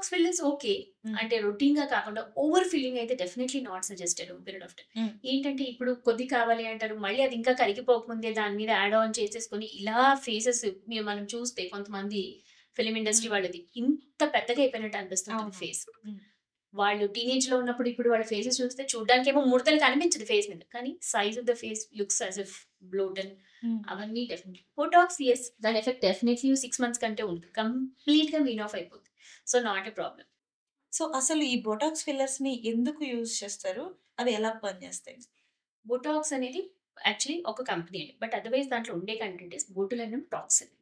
Botox fillers okay. అంటే routine గా కాకుండా ఓవర్ ఫిల్లింగ్ అయితే definitely not suggested period of time. ఏంటంటే ఇప్పుడు కొద్ది కావాలి అంటారు, మళ్ళీ అది ఇంకా కరిగిపోకముందే దాని మీద యాడ్ ఆన్ చేసేసుకొని ఇలా ఫేసెస్ మనం చూస్తే కొంతమంది ఫిలిం ఇండస్ట్రీ వాళ్ళది ఇంత పెద్దగా అయిపోయినట్టు అనిపిస్తుంది ఫేస్. వాళ్ళు టీనేజ్ లో ఉన్నప్పుడు ఇప్పుడు వాళ్ళ ఫేసెస్ చూస్తే చూడడానికి ఏమో ముడతలు కనిపించదు ఫేస్ మీద, కానీ size of the face looks as if bloated. అవన్నీ డెఫినెట్లీ బొటాక్స్ ఎస్, దాని ఎఫెక్ట్ డెఫినెట్లీ 6 months కంటే ఉంటుంది, కంప్లీట్ గా వీన్ ఆఫ్ అయిపోతుంది. So not a problem. So అసలు ఈ బొటాక్స్ ఫిల్లర్స్ ని ఎందుకు యూజ్ చేస్తారు? అవి ఎలా పనిచేస్తాయి? బొటాక్స్ అనేది యాక్చువల్లీ ఒక కంపెనీ అండి, బట్ అదర్వైజ్ దాంట్లో ఉండే కంటెంట్ బొటులినం టాక్సిన్.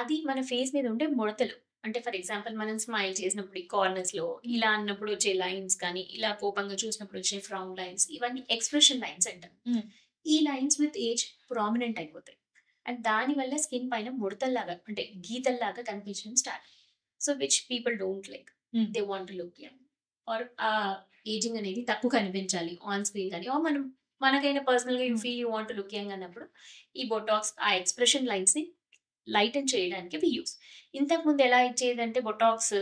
అది మన ఫేస్ మీద ఉండే ముడతలు, అంటే ఫర్ ఎగ్జాంపుల్ మనం స్మైల్ చేసినప్పుడు ఈ కార్నర్స్ లో ఇలా అన్నప్పుడు వచ్చే లైన్స్, కానీ ఇలా కోపంగా చూసినప్పుడు వచ్చే ఫ్రౌన్ లైన్స్, ఇవన్నీ ఎక్స్ప్రెషన్ లైన్స్ అంటారు. ఈ లైన్స్ విత్ ఏజ్ ప్రామినెంట్ అయిపోతాయి, అండ్ దాని వల్ల స్కిన్ పైన ముడతల్లాగా అంటే గీతల్లాగా కనిపించడం start. So which people don't like, they want to look young, or ఆ ఏజింగ్ అనేది తక్కువ కనిపించాలి ఆన్ స్క్రీన్ కానీ, ఆర్ మనకైనా పర్సనల్ గా you feel you want to look young అన్నప్పుడు ఈ బొటాక్స్ ఆ ఎక్స్ప్రెషన్ లైన్స్ ని లైటన్ చేయడానికి వి యూస్. ఇంతకు ముందు ఎలా ఇచ్చేదంటే బొటాక్స్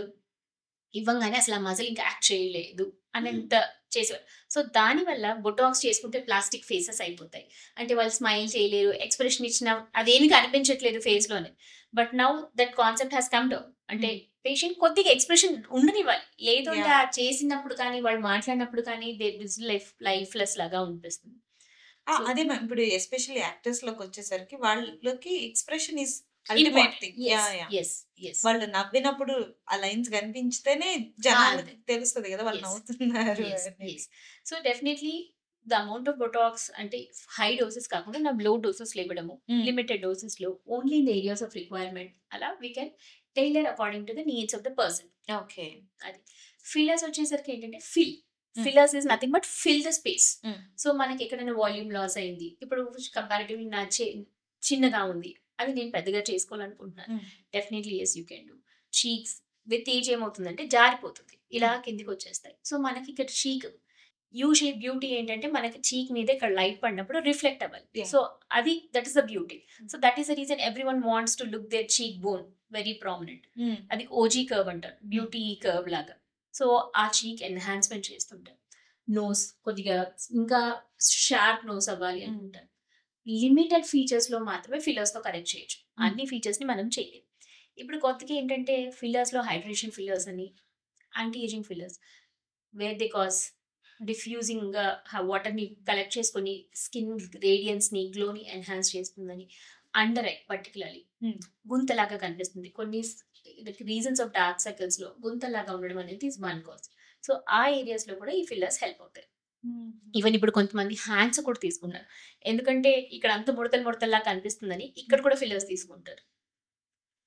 ఇవ్వంగానే అసలు ఆ మజిల్ ఇంకా యాక్ట్ చేయలేదు అనంత చేసేవారు. సో దానివల్ల బొటాక్స్ చేసుకుంటే ప్లాస్టిక్ ఫేసెస్ అయిపోతాయి, అంటే వాళ్ళు స్మైల్ చేయలేరు, ఎక్స్ప్రెషన్ ఇచ్చిన అదేమి కనిపించట్లేదు ఫేస్ లోనే. But now that concept has come down, అంటే పేషెంట్ కొద్దిగా ఎక్స్ప్రెషన్ ఉండనివ్వాలి, లేదు అంటే ఆ చేసినప్పుడు కానీ వాళ్ళు మాట్లాడినప్పుడు కానీ లైఫ్లెస్ లాగా అనిపిస్తుంది. అదే ఇప్పుడు ఎస్పెషల్లీ యాక్టర్స్ లోకి వచ్చేసరికి వాళ్ళకి ఎక్స్ప్రెషన్ ఇస్ అల్టిమేట్ థింగ్. వాళ్ళు నవ్వినప్పుడు ఆ లైన్స్ కనిపించితేనే జనాలకి తెలుస్తుంది కదా వాళ్ళు నవ్వుతున్నారు. So definitely the amount of Botox అంటే హై డోసెస్ కాకుండా నా లో డోసెస్ లో ఇవ్వడము, లిమిటెడ్ డోసెస్ లో only in the areas of requirement, అలా we can tailor according to the needs of the person. Okay. అది ఫిల్లర్స్ వచ్చేసరికి ఏంటంటే fillers is nothing but fill the space. So మనకి ఎక్కడైనా వాల్యూమ్ లాస్ అయింది, ఇప్పుడు కంపారిటివ్లీ నా చిన్నగా ఉంది, అది నేను పెద్దగా చేసుకోవాలనుకుంటున్నాను, definitely yes you can do. Cheeks with age ఏమవుతుందంటే జారిపోతుంది, ఇలా కిందికి వచ్చేస్తాయి. సో మనకి ఇక్కడ చీక్ యూ షేప్ బ్యూటీ ఏంటంటే మనకి చీక్ మీద ఇక్కడ లైట్ పడినప్పుడు రిఫ్లెక్ట్ అవ్వాలి. సో అది that is the beauty. So that is the reason everyone wants to look their cheek bone very prominent. అది ఓజీ కర్వ్ అంటారు, బ్యూటీ కర్వ్ లాగా. సో ఆ చీక్ ఎన్హాన్స్మెంట్ చేస్తుంటారు. నోస్ కొద్దిగా ఇంకా షార్ప్ నోస్ అవ్వాలి అనుకుంటారు. లిమిటెడ్ ఫీచర్స్ లో మాత్రమే ఫిల్లర్స్ తో కరెక్ట్ చేయొచ్చు, అన్ని ఫీచర్స్ ని మనం చేయలేము. ఇప్పుడు కొత్తగా ఏంటంటే ఫిల్లర్స్ లో హైడ్రేషన్ ఫిల్లర్స్ అని, anti ageing fillers, where they cause diffusing గా వాటర్ ని కలెక్ట్ చేసుకొని స్కిన్ రేడియన్స్ ని గ్లోని ఎన్హాన్స్ చేస్తుందని, అండర్ ఐ పర్టికులర్లీ గుంతలాగా కనిపిస్తుంది, కొన్ని రీజన్స్ ఆఫ్ డార్క్ సర్కిల్స్ లో గుంతలాగా ఉండడం అనేది ఇస్ వన్ కాజ్. సో ఆ ఏరియాస్ లో కూడా ఈ ఫిల్లర్స్ హెల్ప్ అవుతాయి. ఈవెన్ ఇప్పుడు కొంతమంది హ్యాండ్స్ కూడా తీసుకున్నారు, ఎందుకంటే ఇక్కడ అంత ముడతల్లా కనిపిస్తుందని ఇక్కడ కూడా ఫిల్లర్స్ తీసుకుంటారు.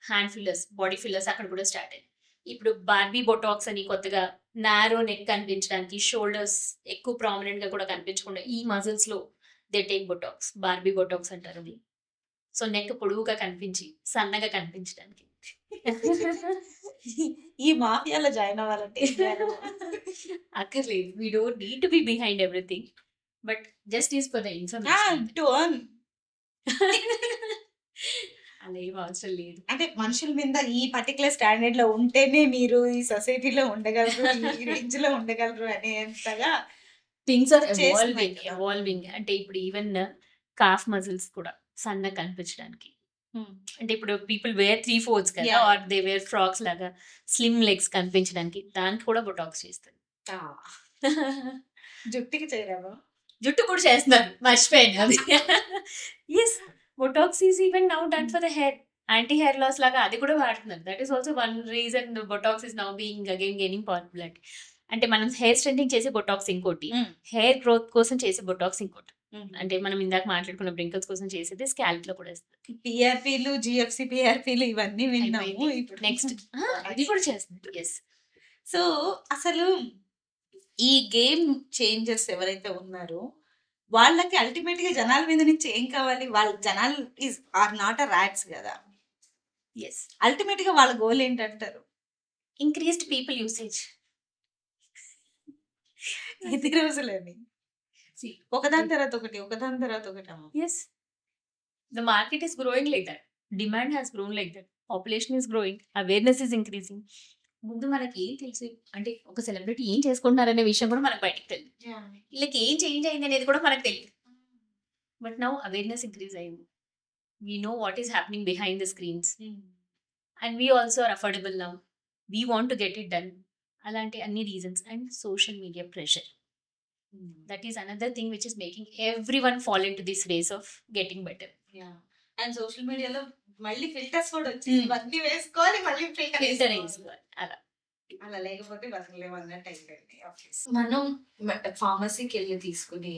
హ్యాండ్ ఫిల్లర్స్, బాడీ ఫిల్లర్స్ అక్కడ కూడా స్టార్ట్ అయ్యాయి. ఇప్పుడు బార్బీ బొటాక్స్ అని కొత్తగా నారో నెక్ కనిపించడానికి, షోల్డర్స్ ఎక్కువ ప్రామినెంట్ గా కూడా కనిపించకుండా ఈ మజిల్స్ లో they take Botox, Barbie Botox అంటారు అది. సో నెక్ పొడవుగా కనిపించి సన్నగా కనిపించడానికి. ఈ మాఫియాలో జాయిన్ అవ్వాలంటే అక్కర్లేదు, we don't need to be behind everything, but just is for the information to earn. అలా ఏం అవసరం లేదు. అంటే మనుషుల మీద ఈ పర్టికులర్ స్టాండర్డ్ లో ఉంటేనే మీరు ఈ సొసైటీలో ఉండగలరు, ఈ రేంజ్ లో ఉండగలరు అనేంతగా థింగ్స్ ఆర్ ఎవాల్వింగ్. అంటే ఇప్పుడు ఈవెన్ కాఫ్ మజిల్స్ కూడా సన్నగా కనిపించడానికి, అంటే ఇప్పుడు పీపుల్ వేర్ 3/4 కదా, ఆర్ దే వేర్ ఫ్రాక్స్ లాగా స్లిమ్ లెగ్స్ కనిపించడానికి, దానికి కూడా బొటాక్స్ చేస్తారు. జుట్టుకి చేయరావా? జుట్టు కూడా చేస్తున్నారు, మర్చిపోయాను అది. Yes, Botox is even now done for the hair, anti hair loss లాగా అది కూడా వాడుతున్నారు. That is also one reason Botox is now being again gaining popularity. అంటే మనం హెయిర్ స్ట్రెంథనింగ్ చేసే బొటాక్స్ ఇంకోటి, హెయిర్ గ్రోత్ కోసం చేసే బొటాక్స్ ఇంకోటి. అంటే మనం ఇందాక మాట్లాడుకున్న బ్రింకల్స్ కోసం చేసేది స్కాల్ప్ లో కూడా వేస్తుంది. పిఆర్పీలు, జిఎఫ్సి పిఆర్పీలు ఇవన్నీ విన్నాము. నెక్స్ట్ అది కూడా చేస్తుంది. ఎస్. సో అసలు ఈ గేమ్ చేంజర్స్ ఎవరైతే ఉన్నారో వాళ్ళకి అల్టిమేట్ గా జనాల మీద నుంచి ఏం కావాలి? వాళ్ళ జనాలు ఆర్ నాట్ అ ర్యాట్స్ కదా. ఎస్. అల్టిమేట్ గా వాళ్ళ గోల్ ఏంటంటారు? Increased people usage. ఎన్ని రోజులని ఒకదాని తర్వాత ఒకటి, ఒకదాని తర్వాత ఒకటి. Yes, the market is growing like that. Demand has grown like that. Population is growing. Awareness is increasing. ముందు మనకి ఏం తెలుసు అంటే ఒక సెలబ్రిటీ ఏం చేసుకుంటున్నారనే విషయం కూడా మనకు బయటకు తెలియదు. వీళ్ళకి ఏం చేంజ్ అయింది అనేది కూడా మనకు తెలియదు. బట్ నౌ అవేర్నెస్ ఇంక్రీజ్ అయింది. We know what is happening behind the screens and we also are affordable now. We want to get it done. అలాంటి అన్ని reasons and social media pressure. That is another thing which is making everyone fall into this race of getting better. And social మీడియాలో మళ్ళీ filters కూడా వచ్చి ఇవన్నీ వేసుకోవాలి, మళ్ళీ filter వేసుకోవాలి. అలా లేకపోతే బతకలేము అన్నట్టు అయిపోయింది. మనం ఫార్మసీకి వెళ్ళి తీసుకునే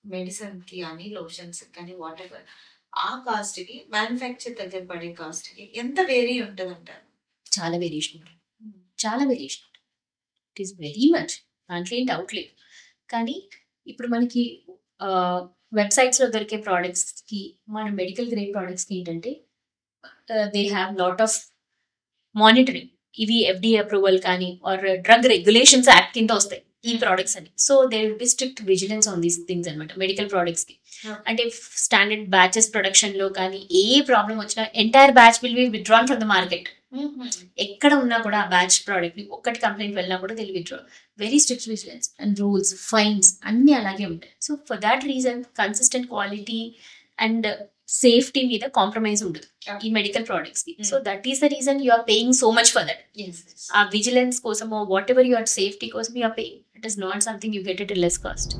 మెడిసిన్ కి కానీ లోషన్స్ కానీ వాట్ ఎవర్ ఆ కాస్ట్ కి మ్యానుఫ్యాక్చర్ దగ్గర పడే కాస్ట్ కి ఎంత వేరీ ఉంటుంది అంటారు? చాలా వేరియేషన్ ఉంటుంది. చాలా వేరియేషన్ ఉంటుంది. It is very much. దాంట్లో ఏం డౌట్ లేదు. కానీ ఇప్పుడు మనకి వెబ్సైట్స్లో దొరికే ప్రోడక్ట్స్కి మన మెడికల్ గ్రేడ్ ప్రోడక్ట్స్కి ఏంటంటే they have lot of monitoring. ఇవి FDA అప్రూవల్ కానీ ఆర్ డ్రగ్ రెగ్యులేషన్స్ యాక్ట్ కింద వస్తాయి ఈ ప్రోడక్ట్స్ అని. So they will be strict vigilance on these things అనమాట మెడికల్ ప్రోడక్ట్స్కి. అంటే స్టాండర్డ్ బ్యాచెస్ ప్రొడక్షన్లో కానీ ఏ ప్రాబ్లం వచ్చినా entire batch will be withdrawn from the market. ఎక్కడ ఉన్నా కూడా ఆ బ్యాచ్ ప్రోడక్ట్ ఒక్కటి కంప్లైంట్ వెళ్ళినా కూడా deal withdraw. Very strict vigilance and rules, fines అన్నీ అలాగే ఉంటాయి. So for that reason consistent quality and safety మీద కాంప్రమైజ్ ఉండదు ఈ మెడికల్ ప్రోడక్ట్స్ కి. So that is the reason you are paying so much for that. ఆ vigilance కోసమో whatever you are safety కోసం you are paying. It is not something you get it in less cost.